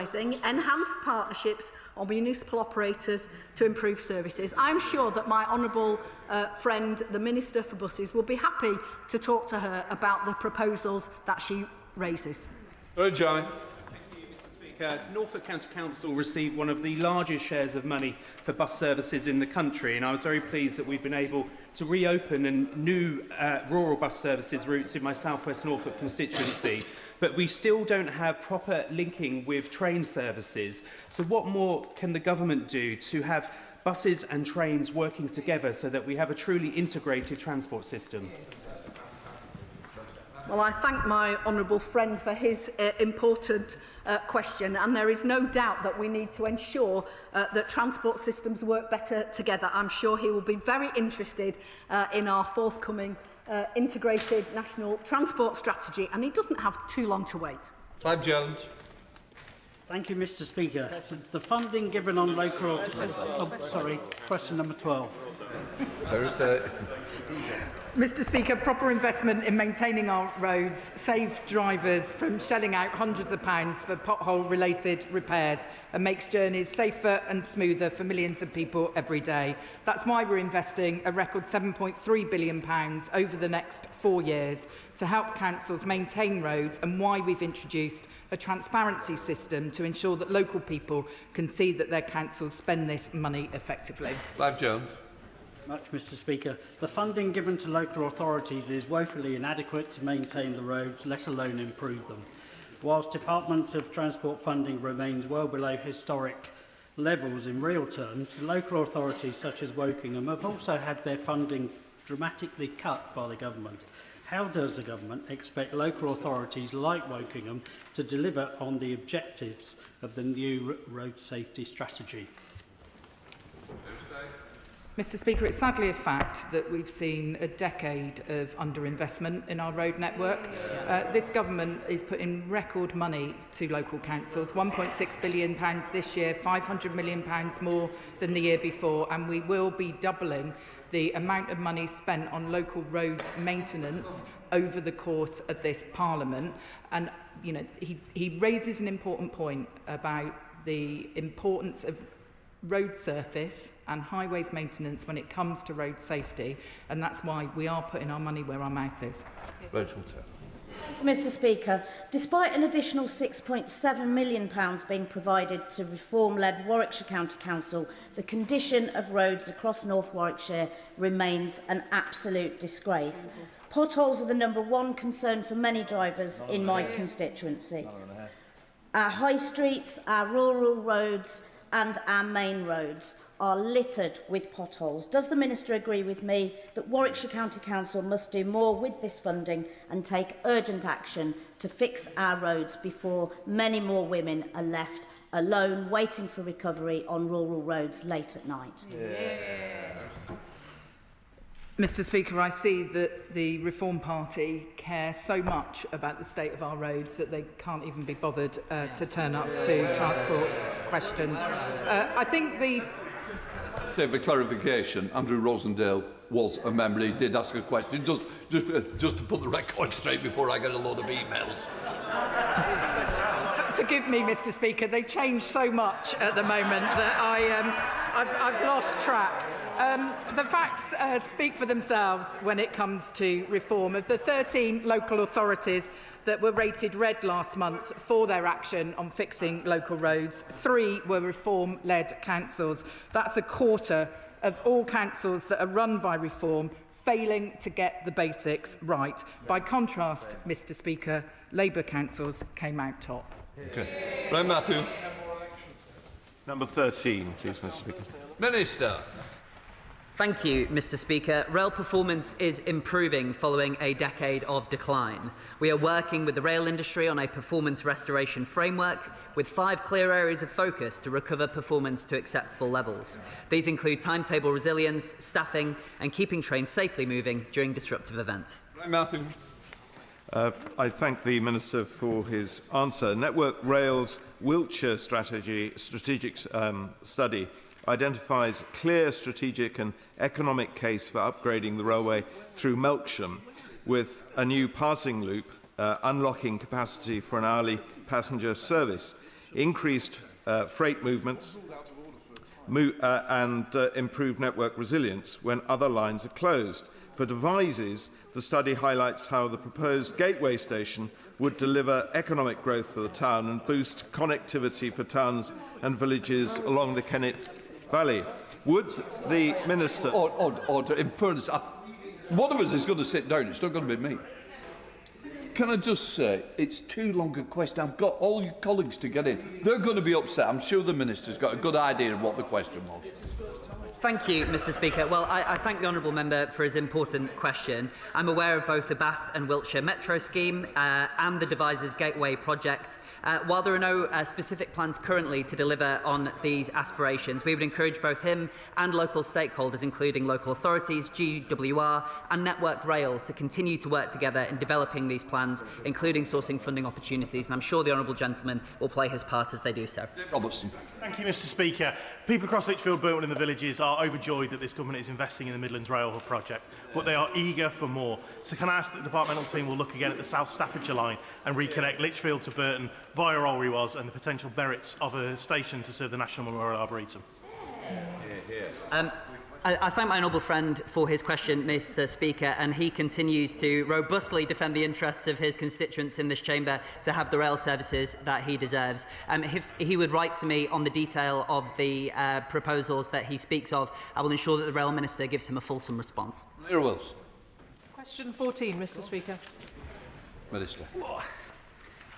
organising enhanced partnerships on municipal operators to improve services. I'm sure that my honourable friend, the Minister for Buses, will be happy to talk to her about the proposals that she raises. Thank you, Mr. Speaker. Norfolk County Council received one of the largest shares of money for bus services in the country, and I was very pleased that we've been able to reopen new rural bus services routes in my South West Norfolk constituency. But we still don't have proper linking with train services. So what more can the government do to have buses and trains working together so that we have a truly integrated transport system? Well, I thank my honourable friend for his important question, and there is no doubt that we need to ensure that transport systems work better together. I'm sure he will be very interested in our forthcoming integrated national transport strategy, and he doesn't have too long to wait. Clive Jones. Thank you, Mr. Speaker. The funding given on local... question number 12. Mr. Speaker, proper investment in maintaining our roads save drivers from shelling out hundreds of pounds for pothole-related repairs and makes journeys safer and smoother for millions of people every day. That's why we're investing a record £7.3 billion over the next 4 years to help councils maintain roads, and why we've introduced a transparency system to ensure that local people can see that their councils spend this money effectively. Clive Jones. Much, Mr. Speaker. The funding given to local authorities is woefully inadequate to maintain the roads, let alone improve them. Whilst Department of Transport funding remains well below historic levels in real terms, local authorities such as Wokingham have also had their funding dramatically cut by the government. How does the government expect local authorities like Wokingham to deliver on the objectives of the new road safety strategy? Mr. Speaker, it's sadly a fact that we've seen a decade of underinvestment in our road network. This government is putting record money to local councils, £1.6 billion this year, £500 million more than the year before, and we will be doubling the amount of money spent on local roads maintenance over the course of this Parliament. And you know, he raises an important point about the importance of road surface and highways maintenance when it comes to road safety, and that's why we are putting our money where our mouth is. Mr. Speaker, despite an additional £6.7 million being provided to reform-led Warwickshire County Council, the condition of roads across North Warwickshire remains an absolute disgrace. Potholes are the #1 concern for many drivers in my constituency. Our high streets, our rural roads and our main roads are littered with potholes. Does the Minister agree with me that Warwickshire County Council must do more with this funding and take urgent action to fix our roads before many more women are left alone waiting for recovery on rural roads late at night? Mr. Speaker, I see that the Reform Party care so much about the state of our roads that they can't even be bothered to turn up to transport questions. I think the... So for clarification, Andrew Rosendale was a member. He did ask a question. Just to put the record straight before I get a load of emails. Forgive me, Mr. Speaker. They change so much at the moment that I've lost track. The facts speak for themselves when it comes to reform. Of the 13 local authorities that were rated red last month for their action on fixing local roads, 3 were reform-led councils. That's a quarter of all councils that are run by reform failing to get the basics right. By contrast, Mr. Speaker, Labour councils came out top. Okay. Brian Matthew. Number 13, please, Mr. Speaker. Minister. Thank you, Mr. Speaker. Rail performance is improving following a decade of decline. We are working with the rail industry on a performance restoration framework with 5 clear areas of focus to recover performance to acceptable levels. These include timetable resilience, staffing and keeping trains safely moving during disruptive events. Matthew. I thank the Minister for his answer. Network Rail's Wiltshire strategic study identifies clear strategic and economic case for upgrading the railway through Melksham with a new passing loop unlocking capacity for an hourly passenger service. increased freight movements and improved network resilience when other lines are closed. For Devizes, the study highlights how the proposed gateway station would deliver economic growth for the town and boost connectivity for towns and villages along the Kennet Valley. Would the Minister... Order. In fairness, one of us is going to sit down. It's not going to be me. Can I just say, it's too long a question. I've got all your colleagues to get in. They're going to be upset. I'm sure the Minister's got a good idea of what the question was. Thank you, Mr Speaker. Well, I thank the honourable member for his important question. I'm aware of both the Bath and Wiltshire Metro scheme and the Devizes Gateway project. While there are no specific plans currently to deliver on these aspirations, we would encourage both him and local stakeholders, including local authorities, GWR and Network Rail, to continue to work together in developing these plans, including sourcing funding opportunities. And I'm sure the honourable gentleman will play his part as they do so. Robertson. Thank you, Mr Speaker. People across Lichfield, Burton and the villages are overjoyed that this government is investing in the Midlands Rail Hub project, but they are eager for more. So can I ask that the departmental team will look again at the South Staffordshire line and reconnect Lichfield to Burton via Olry Was and the potential merits of a station to serve the National Memorial Arboretum? I thank my honourable friend for his question, Mr Speaker, and he continues to robustly defend the interests of his constituents in this chamber to have the rail services that he deserves. If he would write to me on the detail of the proposals that he speaks of, I will ensure that the Rail Minister gives him a fulsome response. Mayor Wills. Question 14, Mr Speaker. Minister.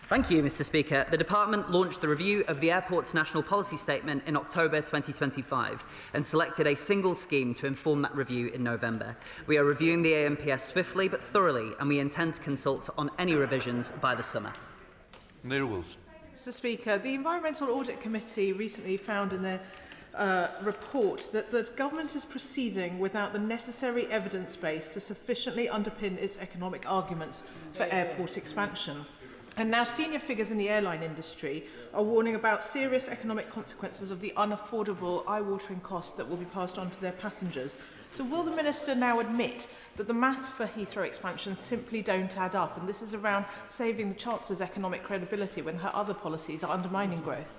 Thank you, Mr Speaker. The Department launched the review of the airport's national policy statement in October 2025 and selected a single scheme to inform that review in November. We are reviewing the AMPS swiftly but thoroughly, and we intend to consult on any revisions by the summer. Mayor Wills. Mr Speaker, the Environmental Audit Committee recently found in their report that the government is proceeding without the necessary evidence base to sufficiently underpin its economic arguments for airport expansion. And now senior figures in the airline industry are warning about serious economic consequences of the unaffordable, eye-watering costs that will be passed on to their passengers. So will the Minister now admit that the maths for Heathrow expansion simply don't add up, and this is around saving the Chancellor's economic credibility when her other policies are undermining growth?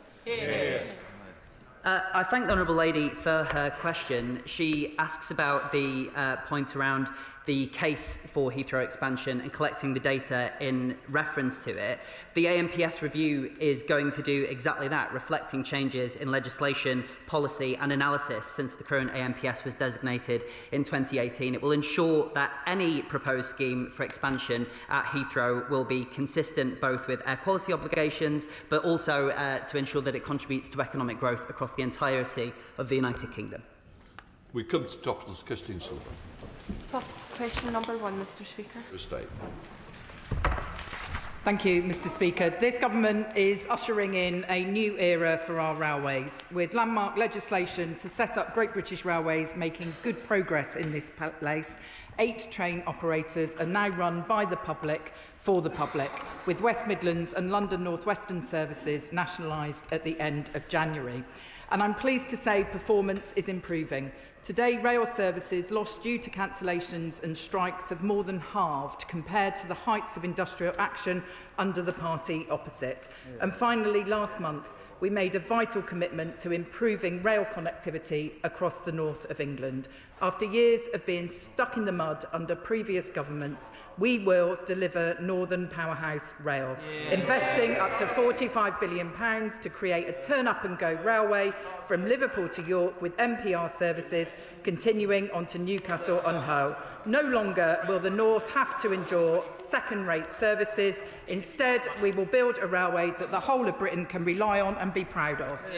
I thank the Honourable Lady for her question. She asks about the point around the case for Heathrow expansion and collecting the data in reference to it. The AMPS review is going to do exactly that, reflecting changes in legislation, policy and analysis since the current AMPS was designated in 2018. It will ensure that any proposed scheme for expansion at Heathrow will be consistent both with air quality obligations, but also to ensure that it contributes to economic growth across the entirety of the United Kingdom. We come to topics. Christine Sullivan. Question number 1, Mr Speaker. Thank you, Mr Speaker. This government is ushering in a new era for our railways, with landmark legislation to set up Great British Railways making good progress in this place. 8 train operators are now run by the public for the public, with West Midlands and London North Western services nationalised at the end of January. And I'm pleased to say performance is improving. Today, rail services lost due to cancellations and strikes have more than halved compared to the heights of industrial action under the party opposite. And finally, last month, we made a vital commitment to improving rail connectivity across the north of England. After years of being stuck in the mud under previous governments, we will deliver Northern Powerhouse Rail, investing up to £45 billion to create a turn-up-and-go railway from Liverpool to York with MPR services continuing onto Newcastle on Hull. No longer will the North have to endure second-rate services. Instead, we will build a railway that the whole of Britain can rely on and be proud of. Thank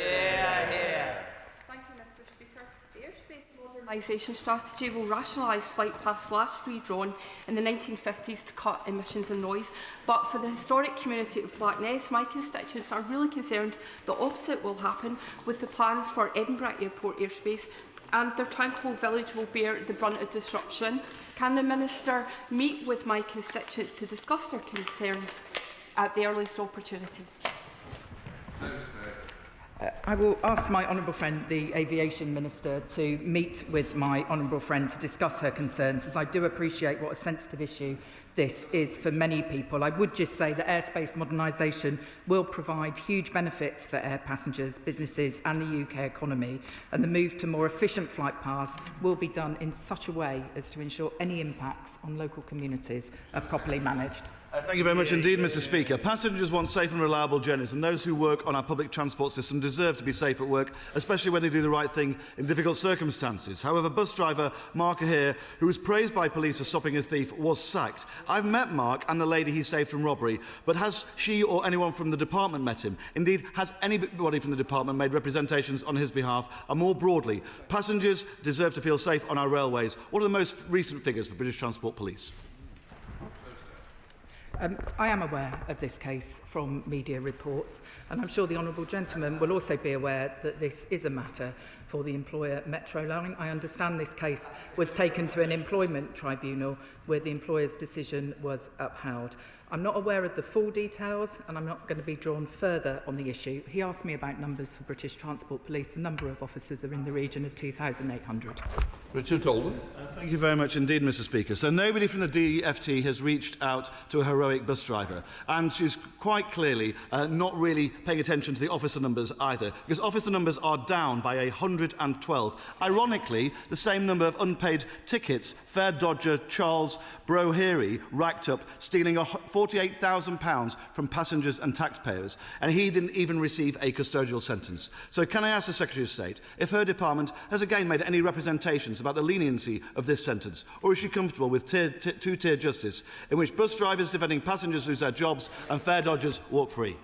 you, Mr Speaker. The airspace modernisation strategy will rationalise flight paths last redrawn in the 1950s to cut emissions and noise. But for the historic community of Blackness, my constituents are really concerned the opposite will happen with the plans for Edinburgh Airport airspace, and their tranquil village will bear the brunt of disruption. Can the Minister meet with my constituents to discuss their concerns at the earliest opportunity? I will ask my honourable friend, the Aviation Minister, to meet with my honourable friend to discuss her concerns, as I do appreciate what a sensitive issue this is for many people. I would just say that airspace modernisation will provide huge benefits for air passengers, businesses and the UK economy, and the move to more efficient flight paths will be done in such a way as to ensure any impacts on local communities are properly managed. Thank you very much indeed, Mr. Speaker. Passengers want safe and reliable journeys, and those who work on our public transport system deserve to be safe at work, especially when they do the right thing in difficult circumstances. However, bus driver Mark Ahir, who was praised by police for stopping a thief, was sacked. I've met Mark and the lady he saved from robbery, but has she or anyone from the department met him? Indeed, has anybody from the department made representations on his behalf? And more broadly, passengers deserve to feel safe on our railways. What are the most recent figures for British Transport Police? I am aware of this case from media reports, and I'm sure the honourable gentleman will also be aware that this is a matter for the employer Metro Line. I understand this case was taken to an employment tribunal where the employer's decision was upheld. I'm not aware of the full details, and I'm not going to be drawn further on the issue. He asked me about numbers for British Transport Police. The number of officers are in the region of 2,800. Richard Alden. Thank you very much indeed, Mr. Speaker. So nobody from the DFT has reached out to a heroic bus driver, and she's quite clearly not really paying attention to the officer numbers either, because officer numbers are down by 112. Ironically, the same number of unpaid tickets fare dodger Charles Brohiri racked up, stealing £48,000 from passengers and taxpayers, and he didn't even receive a custodial sentence. So can I ask the Secretary of State if her department has again made any representations about the leniency of this sentence, or is she comfortable with two-tier justice in which bus drivers defending passengers lose their jobs and fare dodgers walk free?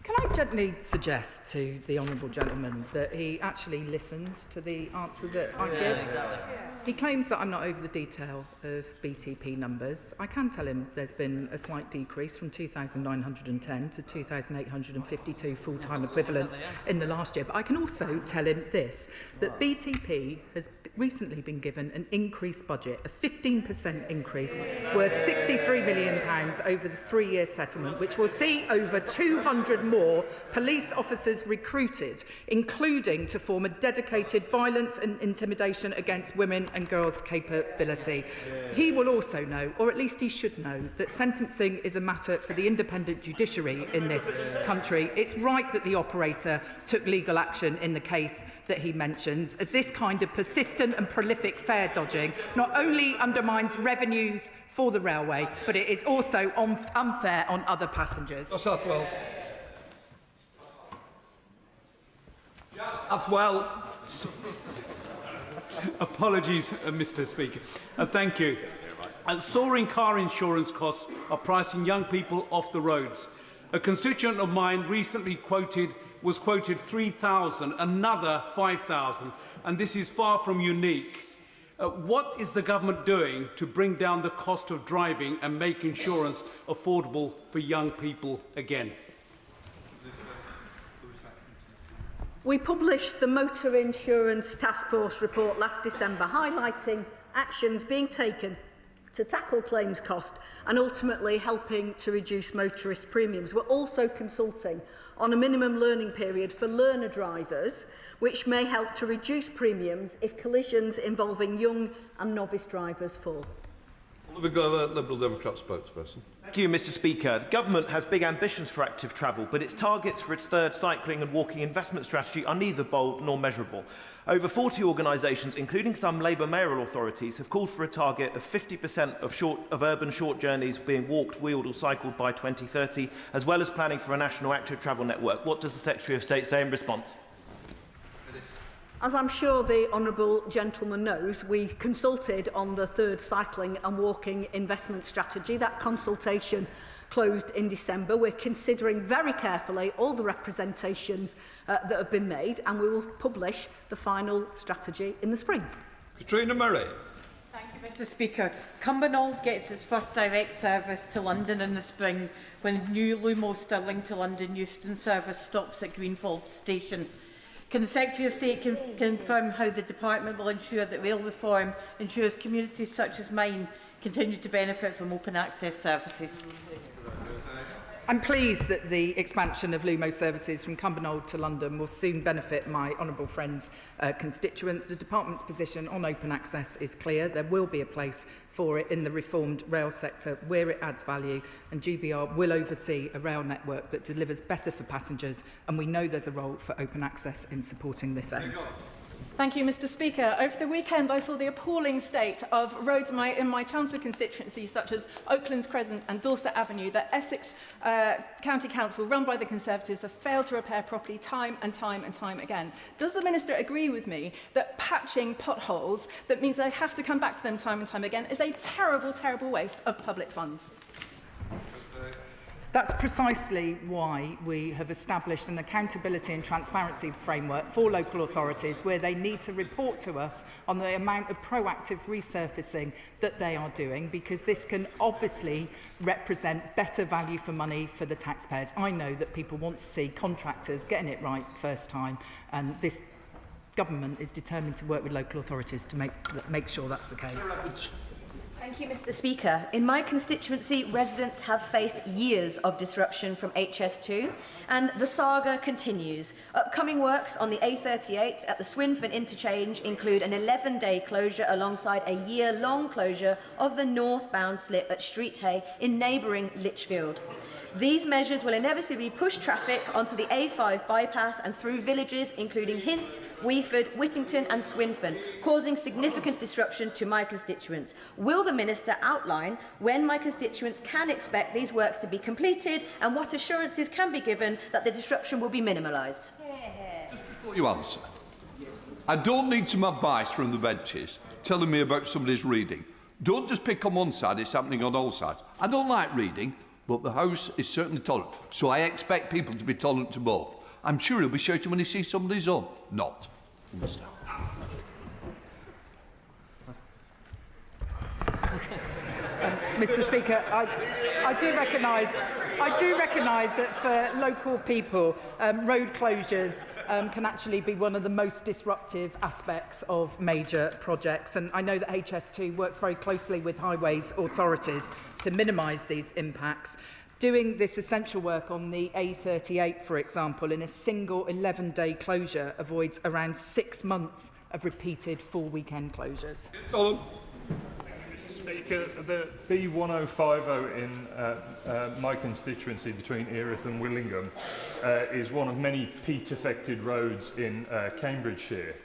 Can I gently suggest to the honourable gentleman that he actually listens to the answer that I give? He claims that I'm not over the detail of BTP numbers. I can tell him there's been a slight decrease from 2,910 to 2,852 full-time equivalents in the last year. But I can also tell him this, that BTP has recently been given an increased budget, a 15% increase worth £63 million over the 3-year settlement, which will see over 200 more police officers recruited, including to form a dedicated violence and intimidation against women and girls capability. He will also know, or at least he should know, that sentencing is a matter for the independent judiciary in this country. It's right that the operator took legal action in the case that he mentions, as this kind of persistent and prolific fare dodging not only undermines revenues for the railway, but it is also unfair on other passengers. Apologies, Mr. Speaker. Thank you. Soaring car insurance costs are pricing young people off the roads. A constituent of mine recently was quoted 3,000, another 5,000, and this is far from unique. What is the government doing to bring down the cost of driving and make insurance affordable for young people again? We published the Motor Insurance Task Force report last December, highlighting actions being taken to tackle claims cost and ultimately helping to reduce motorist premiums. We're also consulting on a minimum learning period for learner drivers, which may help to reduce premiums if collisions involving young and novice drivers fall. Liberal Democrat spokesperson. Thank you, Mr. Speaker. The government has big ambitions for active travel, but its targets for its third cycling and walking investment strategy are neither bold nor measurable. Over 40 organisations, including some Labour mayoral authorities, have called for a target of 50% of urban short journeys being walked, wheeled or cycled by 2030, as well as planning for a national active travel network. What does the Secretary of State say in response? As I'm sure the honourable gentleman knows, we consulted on the third cycling and walking investment strategy. That consultation closed in December. We're considering very carefully all the representations that have been made, and we will publish the final strategy in the spring. Katrina Murray. Thank you, Mr. Speaker. Cumbernauld gets its first direct service to London in the spring when the new Lumo Stirling to London Euston service stops at Greenfield Station. Can the Secretary of State confirm how the Department will ensure that rail reform ensures communities such as mine continue to benefit from open access services? I'm pleased that the expansion of Lumo services from Cumbernauld to London will soon benefit my honourable friend's constituents. The Department's position on open access is clear. There will be a place for it in the reformed rail sector where it adds value, and GBR will oversee a rail network that delivers better for passengers, and we know there's a role for open access in supporting this aim. Thank you, Mr. Speaker. Over the weekend, I saw the appalling state of roads in my Chelmsford constituency, such as Oaklands Crescent and Dorset Avenue, that Essex County Council, run by the Conservatives, have failed to repair properly time and time again. Does the Minister agree with me that patching potholes, that means they have to come back to them time and time again, is a terrible, terrible waste of public funds? That's precisely why we have established an accountability and transparency framework for local authorities where they need to report to us on the amount of proactive resurfacing that they are doing, because this can obviously represent better value for money for the taxpayers. I know that people want to see contractors getting it right first time, and this government is determined to work with local authorities to make sure that's the case. Thank you, Mr. Speaker. In my constituency, residents have faced years of disruption from HS2, and the saga continues. Upcoming works on the A38 at the Swinfen interchange include an 11-day closure alongside a year-long closure of the northbound slip at Street Hay in neighbouring Lichfield. These measures will inevitably push traffic onto the A5 bypass and through villages including Hints, Weeford, Whittington and Swinfen, causing significant disruption to my constituents. Will the Minister outline when my constituents can expect these works to be completed and what assurances can be given that the disruption will be minimalised? Just before you answer, I don't need some advice from the benches telling me about somebody's reading. Don't just pick on one side, it's happening on all sides. I don't like reading, but the House is certainly tolerant, so I expect people to be tolerant to both. I'm sure he'll be shouting when he sees somebody's own. Not. Understand? Mr. Speaker, I do recognise that for local people, road closures can actually be one of the most disruptive aspects of major projects, and I know that HS2 works very closely with highways authorities to minimise these impacts. Doing this essential work on the A38, for example, in a single 11-day closure avoids around 6 months of repeated full weekend closures. Speaker, the B1050 in my constituency between Erith and Willingham is one of many peat-affected roads in Cambridgeshire.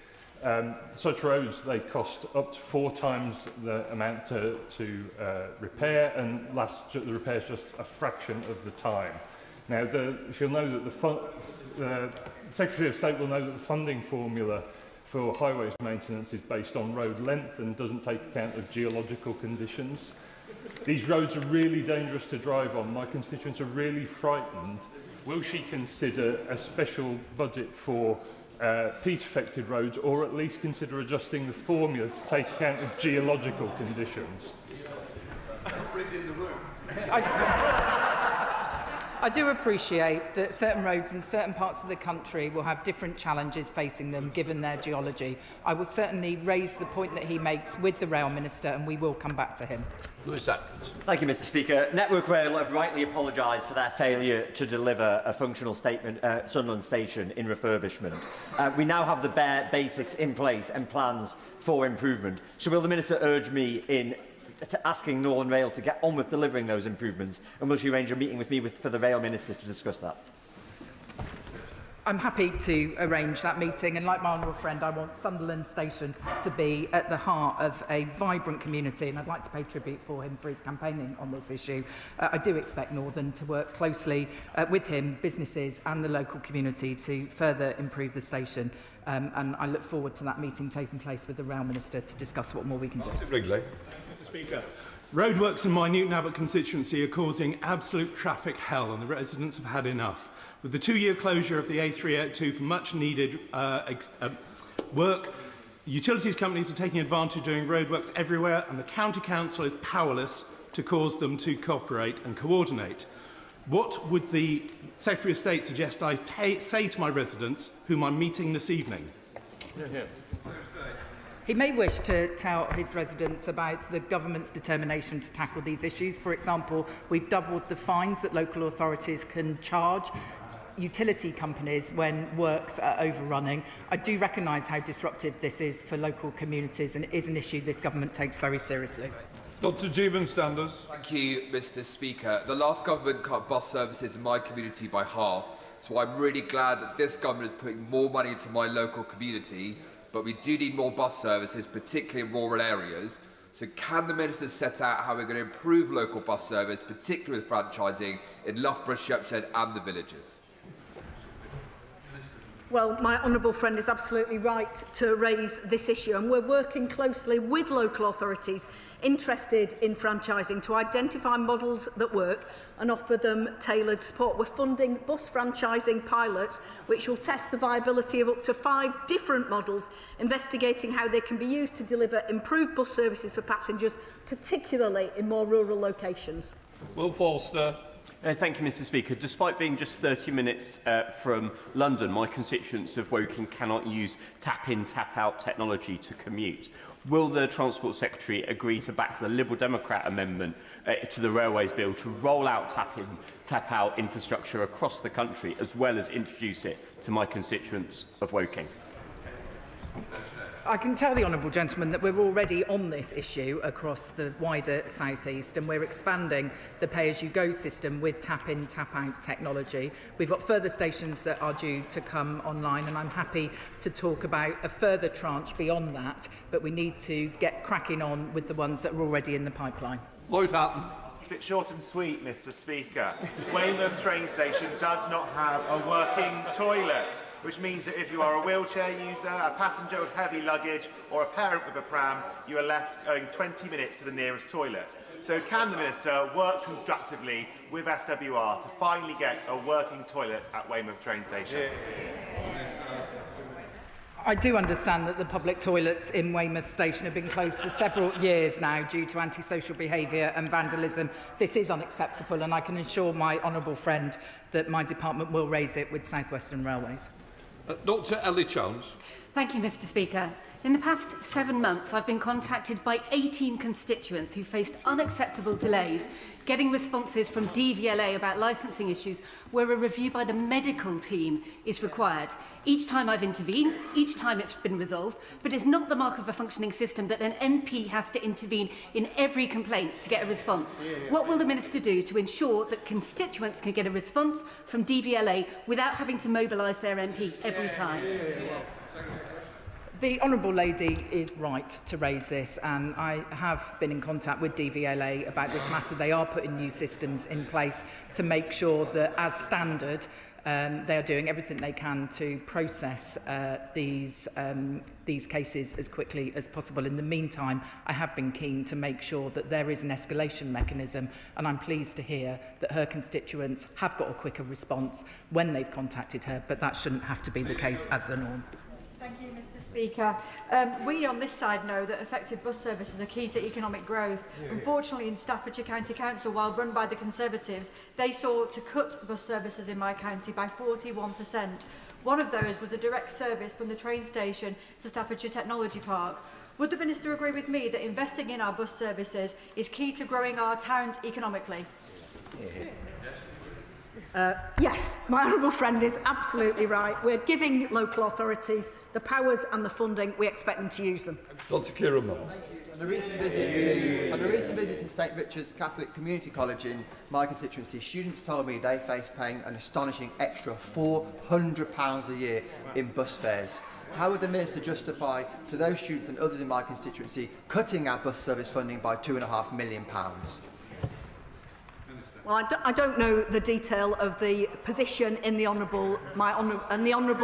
Such roads, they cost up to 4 times the amount to repair, and the repair is just a fraction of the time. Now, she'll know that the Secretary of State will know that the funding formula for highways maintenance is based on road length and doesn't take account of geological conditions. These roads are really dangerous to drive on. My constituents are really frightened. Will she consider a special budget for peat-affected roads, or at least consider adjusting the formula to take account of geological conditions? I do appreciate that certain roads in certain parts of the country will have different challenges facing them given their geology. I will certainly raise the point that he makes with the Rail Minister, and we will come back to him. Thank you, Mr. Speaker. Network Rail have rightly apologised for their failure to deliver a functional Sunderland station in refurbishment. We now have the bare basics in place and plans for improvement. So will the Minister urge me in asking Northern Rail to get on with delivering those improvements, and will she arrange a meeting with me for the Rail Minister to discuss that? I'm happy to arrange that meeting, and like my honourable friend, I want Sunderland Station to be at the heart of a vibrant community, and I'd like to pay tribute for him for his campaigning on this issue. I do expect Northern to work closely with him, businesses and the local community to further improve the station, and I look forward to that meeting taking place with the Rail Minister to discuss what more we can do. Mr. Speaker, roadworks in my Newton Abbot constituency are causing absolute traffic hell, and the residents have had enough. With the 2-year closure of the A382 for much needed work, utilities companies are taking advantage of doing roadworks everywhere, and the County Council is powerless to cause them to cooperate and coordinate. What would the Secretary of State suggest I say to my residents, whom I'm meeting this evening? He may wish to tell his residents about the government's determination to tackle these issues. For example, we've doubled the fines that local authorities can charge utility companies when works are overrunning. I do recognise how disruptive this is for local communities, and it is an issue this government takes very seriously. Dr. Jeevan-Sanders. Thank you, Mr. Speaker. The last government cut bus services in my community by half, so I'm really glad that this government is putting more money into my local community, but we do need more bus services, particularly in rural areas. So can the Minister set out how we're going to improve local bus service, particularly with franchising in Loughborough, Shepshed and the villages? Well, my honourable friend is absolutely right to raise this issue, and we're working closely with local authorities interested in franchising to identify models that work and offer them tailored support. We're funding bus franchising pilots, which will test the viability of up to 5 different models, investigating how they can be used to deliver improved bus services for passengers, particularly in more rural locations. Will Forster. Thank you, Mr. Speaker. Despite being just 30 minutes from London, my constituents of Woking cannot use tap-in, tap-out technology to commute. Will the Transport Secretary agree to back the Liberal Democrat amendment to the Railways Bill to roll out tap-in, tap-out infrastructure across the country, as well as introduce it to my constituents of Woking? I can tell the honourable gentleman that we're already on this issue across the wider South East, and we're expanding the pay-as-you-go system with tap-in, tap-out technology. We've got further stations that are due to come online, and I'm happy to talk about a further tranche beyond that, but we need to get cracking on with the ones that are already in the pipeline. Lloyd Hatton. Keep it short and sweet, Mr. Speaker. Weymouth train station does not have a working toilet, which means that if you are a wheelchair user, a passenger with heavy luggage, or a parent with a pram, you are left going 20 minutes to the nearest toilet. So can the Minister work constructively with SWR to finally get a working toilet at Weymouth train station? I do understand that the public toilets in Weymouth Station have been closed for several years now due to antisocial behaviour and vandalism. This is unacceptable, and I can assure my honourable friend that my department will raise it with South Western Railways. Dr. Ellie Jones. Thank you, Mr. Speaker. In the past 7 months, I've been contacted by 18 constituents who faced unacceptable delays getting responses from DVLA about licensing issues where a review by the medical team is required. Each time I've intervened, each time it's been resolved, but it's not the mark of a functioning system that an MP has to intervene in every complaint to get a response. What will the Minister do to ensure that constituents can get a response from DVLA without having to mobilise their MP every time? The honourable lady is right to raise this, and I have been in contact with DVLA about this matter. They are putting new systems in place to make sure that, as standard, they are doing everything they can to process these cases as quickly as possible. In the meantime, I have been keen to make sure that there is an escalation mechanism, and I'm pleased to hear that her constituents have got a quicker response when they've contacted her, but that shouldn't have to be the case as the norm. Thank you, Mr. Speaker. We on this side know that effective bus services are key to economic growth. Unfortunately, in Staffordshire County Council, while run by the Conservatives, they sought to cut bus services in my county by 41%. One of those was a direct service from the train station to Staffordshire Technology Park. Would the Minister agree with me that investing in our bus services is key to growing our towns economically? Yes, my honourable friend is absolutely right. We're giving local authorities the powers and the funding. We expect them to use them. Dr. Kieran Moore. On a recent visit to St Richard's Catholic Community College in my constituency, students told me they face paying an astonishing extra £400 a year in bus fares. How would the Minister justify to those students and others in my constituency cutting our bus service funding by £2.5 million? Well, I don't know the detail of the position in the honourable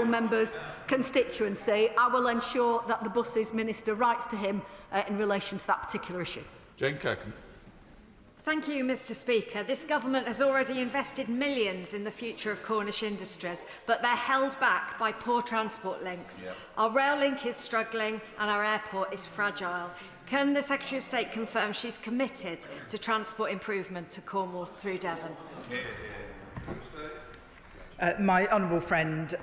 member's constituency. I will ensure that the Buses Minister writes to him in relation to that particular issue. Jane Kirkham. Thank you, Mr. Speaker. This government has already invested millions in the future of Cornish industries, but they're held back by poor transport links. Our rail link is struggling and our airport is fragile. Can the Secretary of State confirm she's committed to transport improvement to Cornwall through Devon? My honourable friend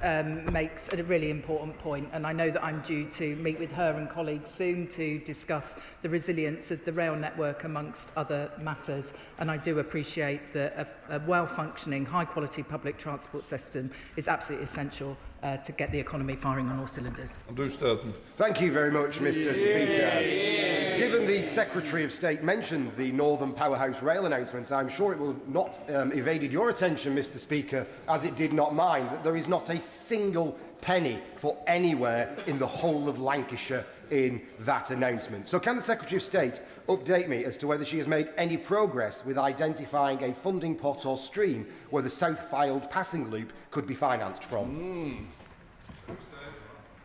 makes a really important point, and I know that I'm due to meet with her and colleagues soon to discuss the resilience of the rail network amongst other matters, and I do appreciate that a well-functioning, high-quality public transport system is absolutely essential to get the economy firing on all cylinders. Andrew Sturton. Thank you very much, Mr. Speaker. Given the Secretary of State mentioned the Northern Powerhouse Rail announcement, I'm sure it will not evaded your attention, Mr. Speaker, as it did not mine, that there is not a single penny for anywhere in the whole of Lancashire in that announcement. So can the Secretary of State update me as to whether she has made any progress with identifying a funding pot or stream where the South Fylde passing loop could be financed from?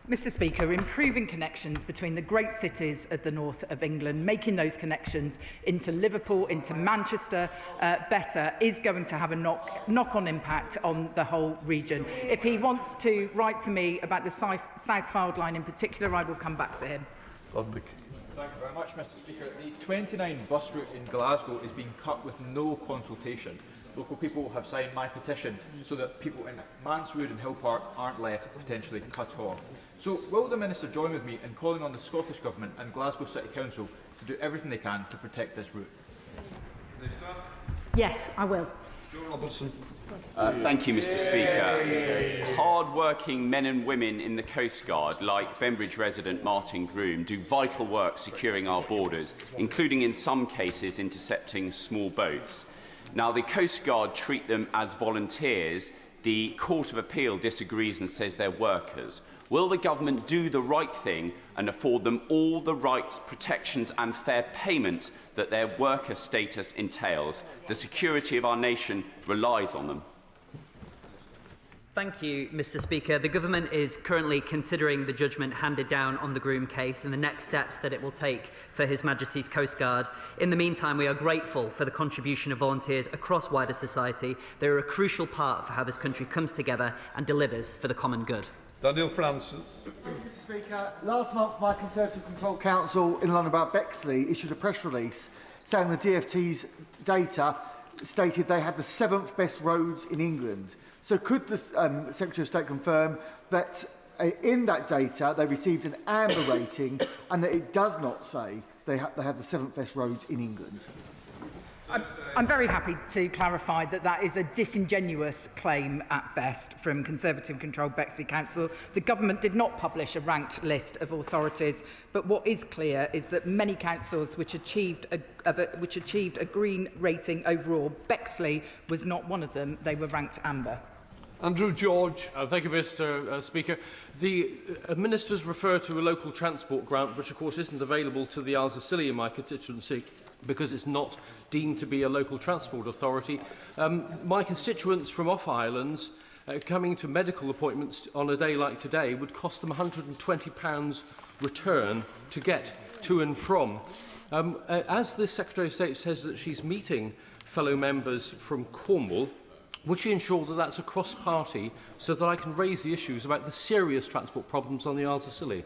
Mr. Speaker, improving connections between the great cities of the north of England, making those connections into Liverpool, into Manchester better, is going to have a knock-on impact on the whole region. If he wants to write to me about the South Fylde line in particular, I will come back to him. Thank you very much, Mr. Speaker. The 29 bus route in Glasgow is being cut with no consultation. Local people have signed my petition so that people in Manswood and Hill Park aren't left potentially cut off. So will the Minister join with me in calling on the Scottish Government and Glasgow City Council to do everything they can to protect this route? Yes, I will. Thank you, Mr. Speaker. Hard-working men and women in the Coast Guard, like Bembridge resident Martin Groom, do vital work securing our borders, including in some cases intercepting small boats. Now, the Coast Guard treat them as volunteers. The Court of Appeal disagrees and says they're workers. Will the government do the right thing and afford them all the rights, protections and fair payment that their worker status entails? The security of our nation relies on them. Thank you, Mr. Speaker. The Government is currently considering the judgment handed down on the Groom case and the next steps that it will take for His Majesty's Coast Guard. In the meantime, we are grateful for the contribution of volunteers across wider society. They are a crucial part for how this country comes together and delivers for the common good. Daniel Francis. Mr. Speaker, last month my Conservative Control Council in London about Bexley issued a press release saying the DFT's data stated they had the 7th best roads in England. So could the Secretary of State confirm that in that data they received an amber rating and that it does not say they have the 7th best roads in England? I'm very happy to clarify that that is a disingenuous claim at best from Conservative-controlled Bexley Council. The government did not publish a ranked list of authorities, but what is clear is that many councils which achieved a green rating overall, Bexley was not one of them. They were ranked amber. Andrew George. Thank you, Mr. Speaker. The ministers refer to a local transport grant, which of course isn't available to the Isles of Scilly in my constituency because it's not deemed to be a local transport authority. My constituents from off-islands coming to medical appointments on a day like today would cost them £120 return to get to and from. As the Secretary of State says that she's meeting fellow members from Cornwall, would she ensure that that's across party so that I can raise the issues about the serious transport problems on the Isles of Scilly?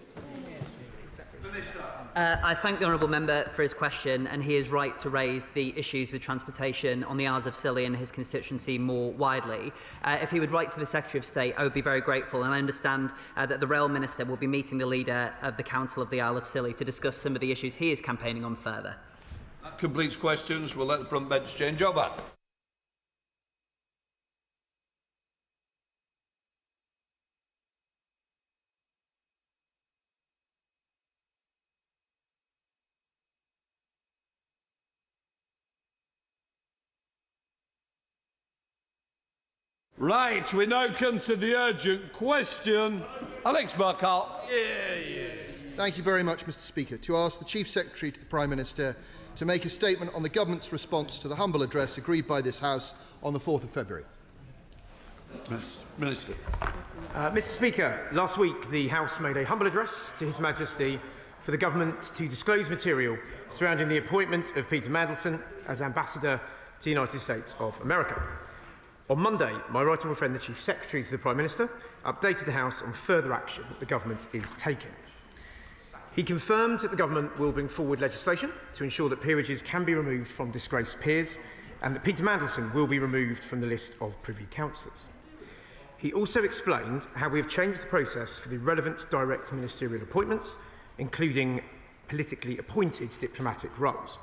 I thank the Honourable Member for his question, and he is right to raise the issues with transportation on the Isles of Scilly and his constituency more widely. If he would write to the Secretary of State, I would be very grateful, and I understand that the Rail Minister will be meeting the leader of the Council of the Isle of Scilly to discuss some of the issues he is campaigning on further. That completes questions. We'll let the front bench change over. Right, we now come to the urgent question. Alex Burkhardt. Thank you very much, Mr. Speaker. To ask the Chief Secretary to the Prime Minister to make a statement on the Government's response to the humble address agreed by this House on the 4th of February. Minister. Mr. Speaker, last week the House made a humble address to His Majesty for the Government to disclose material surrounding the appointment of Peter Mandelson as Ambassador to the United States of America. On Monday, my right honourable friend, the Chief Secretary to the Prime Minister, updated the House on further action that the Government is taking. He confirmed that the Government will bring forward legislation to ensure that peerages can be removed from disgraced peers and that Peter Mandelson will be removed from the list of Privy Councillors. He also explained how we have changed the process for the relevant direct ministerial appointments, including politically appointed diplomatic roles.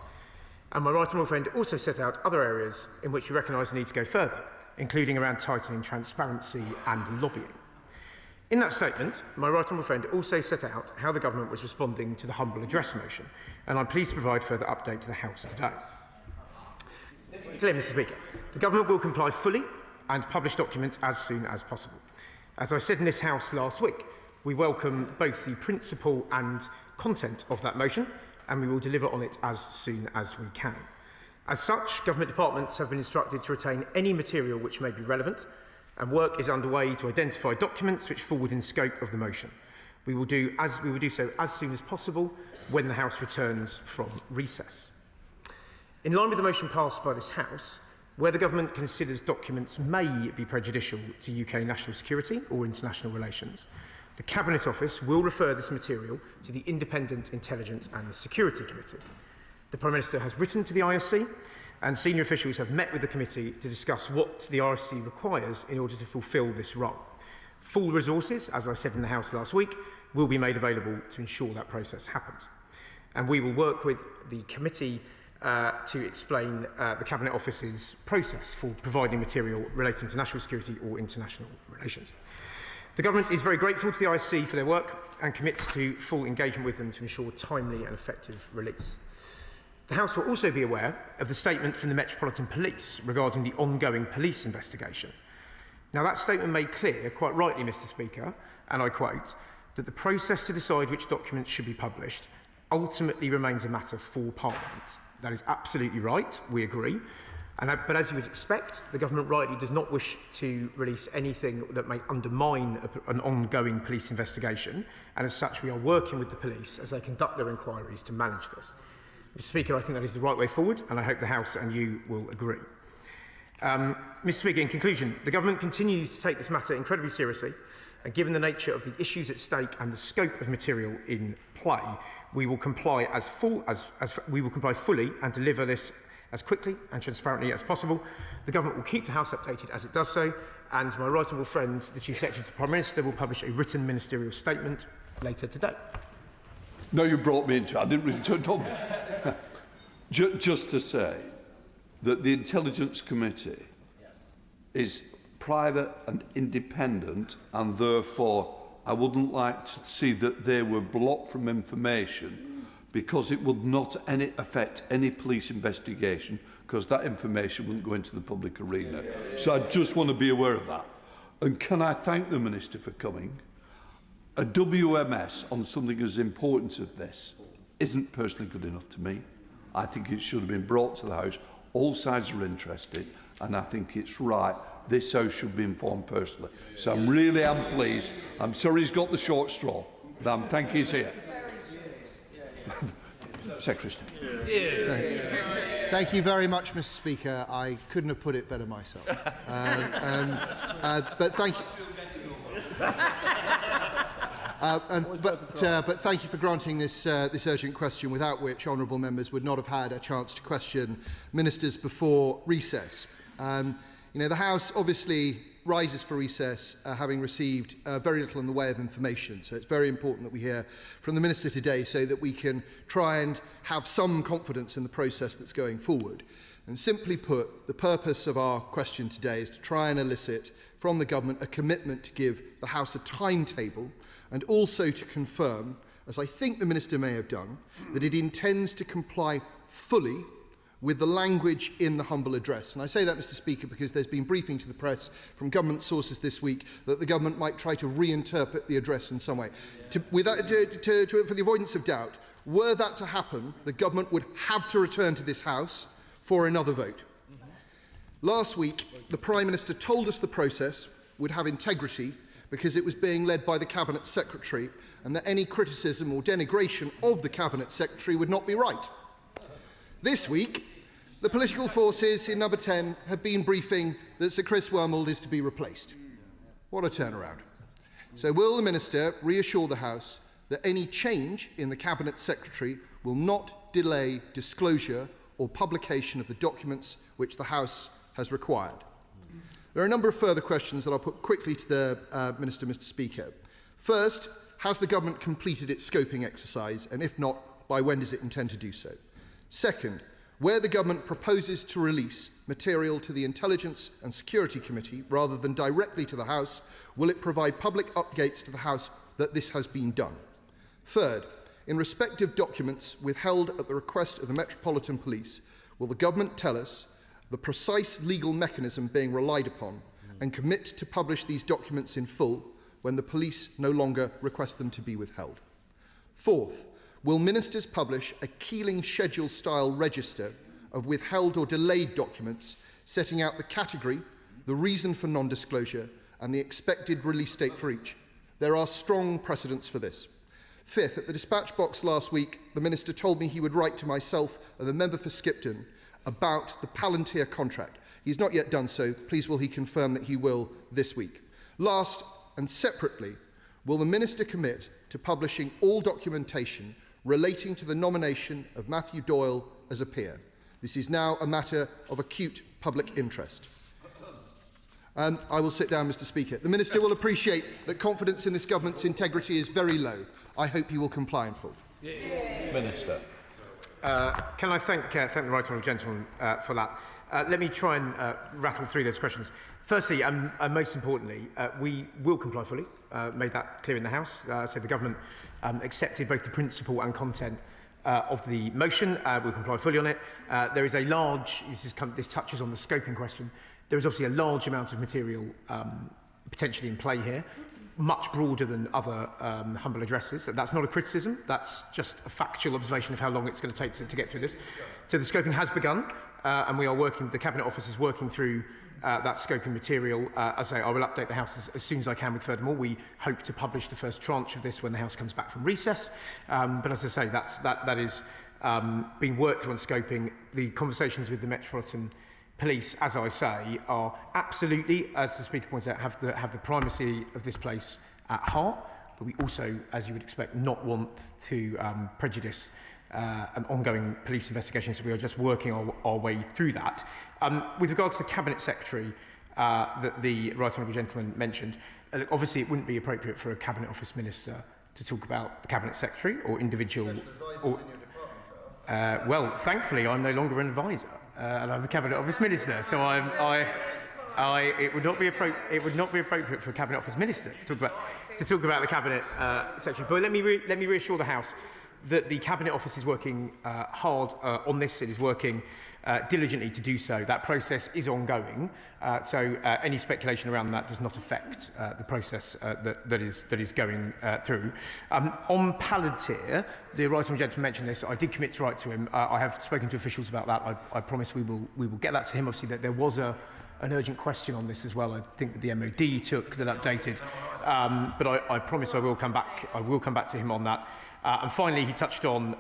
And my right honourable friend also set out other areas in which we recognise the need to go further, including around tightening transparency and lobbying. In that statement, my right honourable friend also set out how the government was responding to the humble address motion, and I'm pleased to provide further update to the House today. Clear, Mr. Speaker, the government will comply fully and publish documents as soon as possible. As I said in this House last week, we welcome both the principle and content of that motion, and we will deliver on it as soon as we can. As such, government departments have been instructed to retain any material which may be relevant, and work is underway to identify documents which fall within scope of the motion. We will do so as soon as possible when the House returns from recess. In line with the motion passed by this House, where the government considers documents may be prejudicial to UK national security or international relations, the Cabinet Office will refer this material to the Independent Intelligence and Security Committee. The Prime Minister has written to the ISC, and senior officials have met with the committee to discuss what the RSC requires in order to fulfil this role. Full resources, as I said in the House last week, will be made available to ensure that process happens. And we will work with the committee to explain the Cabinet Office's process for providing material relating to national security or international relations. The Government is very grateful to the ISC for their work and commits to full engagement with them to ensure timely and effective release. The House will also be aware of the statement from the Metropolitan Police regarding the ongoing police investigation. Now, that statement made clear, quite rightly, Mr. Speaker, and I quote, that the process to decide which documents should be published ultimately remains a matter for Parliament. That is absolutely right, we agree. But as you would expect, the Government rightly does not wish to release anything that may undermine an ongoing police investigation, and as such we are working with the police as they conduct their inquiries to manage this. Mr. Speaker, I think that is the right way forward, and I hope the House and you will agree. Mr. Speaker, in conclusion, the Government continues to take this matter incredibly seriously, and given the nature of the issues at stake and the scope of material in play, we will comply fully and deliver this as quickly and transparently as possible. The Government will keep the House updated as it does so, and my right honourable friend, the Chief Secretary to the Prime Minister, will publish a written ministerial statement later today. No, you brought me into it. I didn't really touch on it. Just to say that the Intelligence Committee is private and independent, and therefore I wouldn't like to see that they were blocked from information, because it would not affect any police investigation, because that information wouldn't go into the public arena. So I just want to be aware of that. And can I thank the Minister for coming? A WMS on something as important as this isn't personally good enough to me. I think it should have been brought to the House. All sides are interested, and I think it's right. This House should be informed personally. So I'm really pleased. I'm sorry he's got the short straw, but I think he's here. Secretary. Thank you very much, Mr. Speaker. I couldn't have put it better myself. But thank you. But thank you for granting this urgent question, without which honourable members would not have had a chance to question ministers before recess. The House obviously rises for recess having received very little in the way of information, so it's very important that we hear from the Minister today so that we can try and have some confidence in the process that's going forward. And simply put, the purpose of our question today is to try and elicit from the Government a commitment to give the House a timetable, and also to confirm, as I think the Minister may have done, that it intends to comply fully with the language in the humble address. And I say that, Mr. Speaker, because there's been briefing to the press from government sources this week that the government might try to reinterpret the address in some way. For the avoidance of doubt, were that to happen, the government would have to return to this House for another vote. Last week, the Prime Minister told us the process would have integrity because it was being led by the Cabinet Secretary, and that any criticism or denigration of the Cabinet Secretary would not be right. This week, the political forces in Number 10 have been briefing that Sir Chris Wormald is to be replaced. What a turnaround. So will the Minister reassure the House that any change in the Cabinet Secretary will not delay disclosure or publication of the documents which the House has required? There are a number of further questions that I'll put quickly to the Minister, Mr. Speaker. First, has the government completed its scoping exercise, and if not, by when does it intend to do so? Second, where the government proposes to release material to the Intelligence and Security Committee rather than directly to the House, will it provide public updates to the House that this has been done? Third, in respect of documents withheld at the request of the Metropolitan Police, will the government tell us the precise legal mechanism being relied upon and commit to publish these documents in full when the police no longer request them to be withheld? Fourth, will ministers publish a Keeling schedule-style register of withheld or delayed documents setting out the category, the reason for non-disclosure and the expected release date for each? There are strong precedents for this. Fifth, at the dispatch box last week, the Minister told me he would write to myself and the member for Skipton about the Palantir contract. He's not yet done so. Please will he confirm that he will this week? Last and separately, will the Minister commit to publishing all documentation relating to the nomination of Matthew Doyle as a peer? This is now a matter of acute public interest. I will sit down, Mr. Speaker. The Minister will appreciate that confidence in this government's integrity is very low. I hope he will comply in full. Minister. Can I thank the right honourable gentleman for that? Let me try and rattle through those questions. Firstly, and most importantly, we will comply fully. Made that clear in the House. So the government accepted both the principle and content of the motion. We'll comply fully on it. There is a large, this touches on the scoping question, there is obviously a large amount of material potentially in play here, much broader than other humble addresses. That's not a criticism, that's just a factual observation of how long it's going to take to get through this. So the scoping has begun, and we are working, the Cabinet Office is working through that scoping material. As I say, I will update the House as soon as I can with furthermore. We hope to publish the first tranche of this when the House comes back from recess. But as I say, that is being worked through on scoping. The conversations with the Metropolitan Police, as I say, are absolutely, as the Speaker pointed out, have the primacy of this place at heart. But we also, as you would expect, not want to prejudice an ongoing police investigation, so we are just working our way through that. With regard to the Cabinet Secretary that the right honourable gentleman mentioned, obviously it wouldn't be appropriate for a Cabinet Office Minister to talk about the Cabinet Secretary or individual... well, thankfully, I'm no longer an advisor, and I'm a Cabinet Office Minister, so it would not be appropriate for a Cabinet Office Minister to talk about the Cabinet Secretary. But let me reassure the House that the Cabinet Office is working hard on this. It is working diligently to do so. That process is ongoing, so any speculation around that does not affect the process that is going through. On Palantir, the right honourable gentleman mentioned this. I did commit to write to him. I have spoken to officials about that. I promise we will get that to him. Obviously, that there was an urgent question on this as well. I think that the MOD took that updated, but I promise I will come back. I will come back to him on that. And finally, he touched on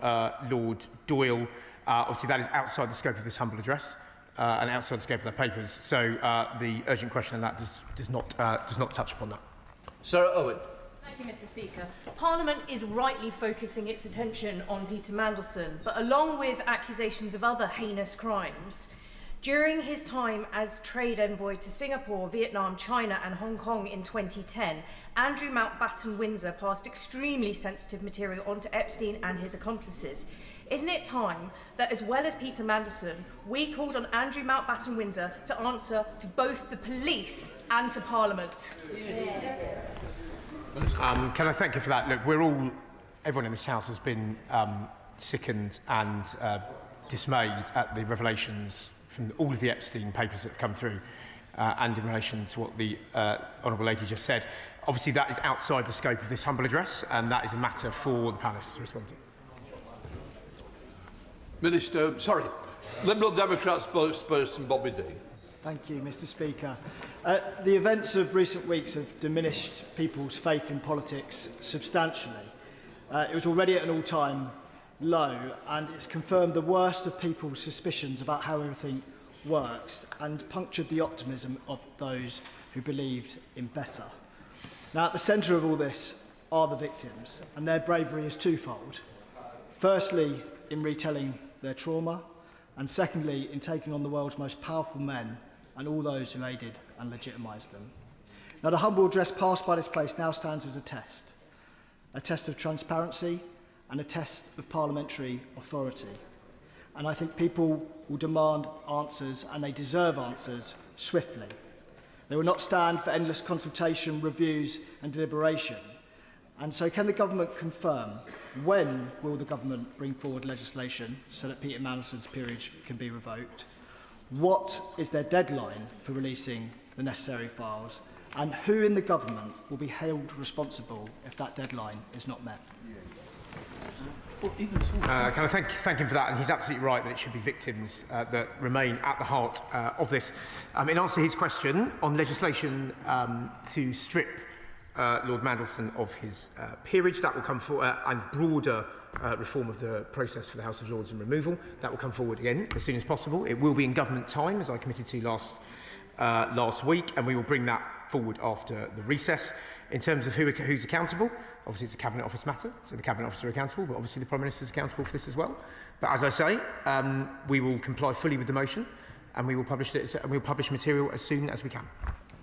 Lord Doyle. Obviously, that is outside the scope of this humble address and outside the scope of the papers. So the urgent question on that does not touch upon that. Sarah Owen. Thank you, Mr. Speaker. Parliament is rightly focusing its attention on Peter Mandelson, but along with accusations of other heinous crimes, during his time as trade envoy to Singapore, Vietnam, China and Hong Kong in 2010, Andrew Mountbatten-Windsor passed extremely sensitive material on to Epstein and his accomplices. Isn't it time that, as well as Peter Mandelson, we called on Andrew Mountbatten-Windsor to answer to both the police and to Parliament? Can I thank you for that? Look, everyone in this House has been sickened and dismayed at the revelations from all of the Epstein papers that have come through and in relation to what the Honourable Lady just said. Obviously, that is outside the scope of this humble address, and that is a matter for the Palace to respond to. Minister, sorry, Liberal Democrat spokesperson Bobby Dean. Thank you, Mr. Speaker. The events of recent weeks have diminished people's faith in politics substantially. It was already at an all-time low, and it's confirmed the worst of people's suspicions about how everything works and punctured the optimism of those who believed in better. Now, at the centre of all this are the victims, and their bravery is twofold. Firstly, in retelling their trauma, and secondly, in taking on the world's most powerful men and all those who aided and legitimised them. Now, the humble address passed by this place now stands as a test of transparency and a test of parliamentary authority. And I think people will demand answers, and they deserve answers, swiftly. They will not stand for endless consultation, reviews and deliberation. And so can the government confirm when will the government bring forward legislation so that Peter Mandelson's peerage can be revoked? What is their deadline for releasing the necessary files? And who in the government will be held responsible if that deadline is not met? Can I thank him for that? And he's absolutely right that it should be victims that remain at the heart of this. In answer to his question on legislation to strip Lord Mandelson of his peerage, that will come forward, and broader reform of the process for the House of Lords and removal, that will come forward again as soon as possible. It will be in government time, as I committed to last week, and we will bring that forward after the recess. In terms of who's accountable, obviously it's a Cabinet Office matter, so the Cabinet Office are accountable, but obviously the Prime Minister is accountable for this as well. But as I say, we will comply fully with the motion, and we will publish it, and we will publish material as soon as we can.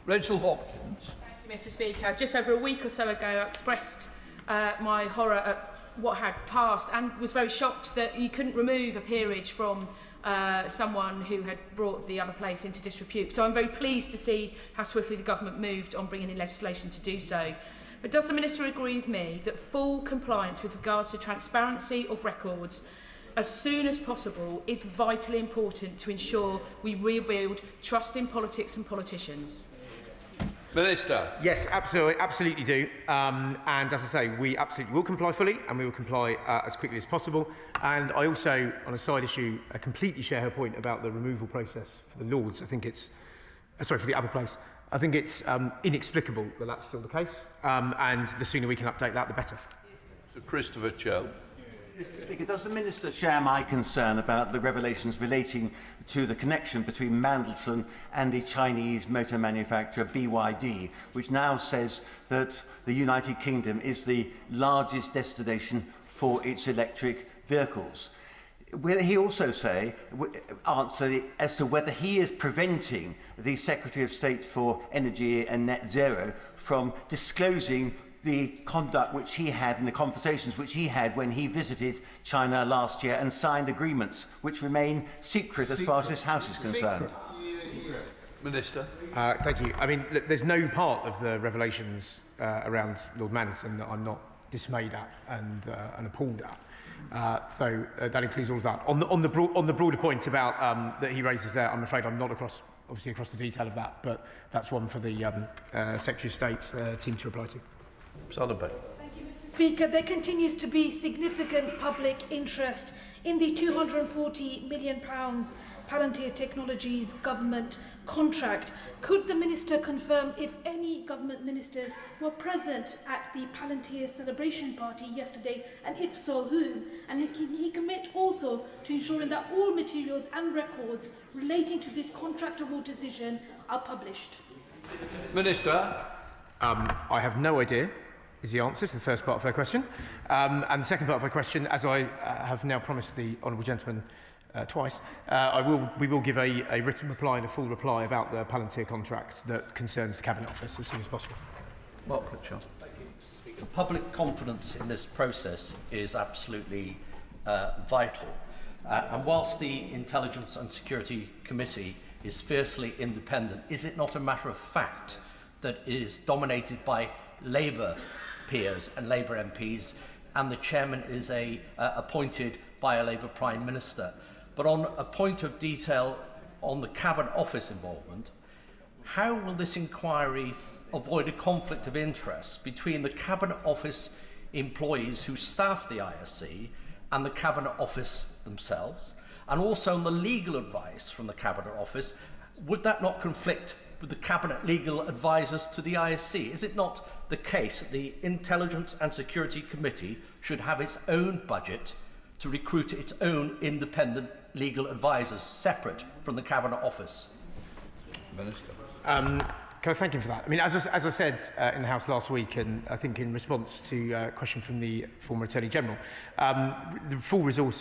Rachel Hopkins. Mr. Speaker, just over a week or so ago, I expressed my horror at what had passed and was very shocked that you couldn't remove a peerage from someone who had brought the other place into disrepute. So I'm very pleased to see how swiftly the government moved on bringing in legislation to do so. But does the Minister agree with me that full compliance with regards to transparency of records as soon as possible is vitally important to ensure we rebuild trust in politics and politicians? Minister. Yes, absolutely do. And as I say, we absolutely will comply fully, and we will comply as quickly as possible. And I also, on a side issue, completely share her point about the removal process for the Lords. I think it's, for the other place. I think it's inexplicable that that's still the case. And the sooner we can update that, the better. So Christopher Cho. Mr. Speaker, does the Minister share my concern about the revelations relating to the connection between Mandelson and the Chinese motor manufacturer BYD, which now says that the United Kingdom is the largest destination for its electric vehicles? Will he also answer as to whether he is preventing the Secretary of State for Energy and Net Zero from disclosing the conduct which he had and the conversations which he had when he visited China last year and signed agreements which remain secret as far as this House is concerned? Minister. Thank you. I mean, look, there's no part of the revelations around Lord Mandelson that I'm not dismayed at and appalled at. So that includes all of that. On the broader point about that he raises there, I'm afraid I'm not across the detail of that, but that's one for the Secretary of State team to reply to. Thank you, Mr. Speaker. There continues to be significant public interest in the £240 million Palantir Technologies government contract. Could the Minister confirm if any government ministers were present at the Palantir celebration party yesterday, and if so, who? And can he commit also to ensuring that all materials and records relating to this contract award decision are published? Minister. I have no idea is the answer to the first part of her question. And the second part of her question, as I have now promised the honourable gentleman twice, we will give a written reply and a full reply about the Palantir contract that concerns the Cabinet Office as soon as possible. Mark Pritchard. Thank you, Mr. Speaker. Public confidence in this process is absolutely vital. And whilst the Intelligence and Security Committee is fiercely independent, is it not a matter of fact that it is dominated by Labour peers and Labour MPs, and the chairman is appointed by a Labour Prime Minister? But on a point of detail on the Cabinet Office involvement, how will this inquiry avoid a conflict of interest between the Cabinet Office employees who staff the ISC and the Cabinet Office themselves, and also on the legal advice from the Cabinet Office? Would that not conflict with the Cabinet legal advisers to the ISC? Is it not the case that the Intelligence and Security Committee should have its own budget to recruit its own independent legal advisers separate from the Cabinet Office? Minister. Can I thank him for that? I mean, as I said in the House last week, and I think in response to a question from the former Attorney General, the full resourcing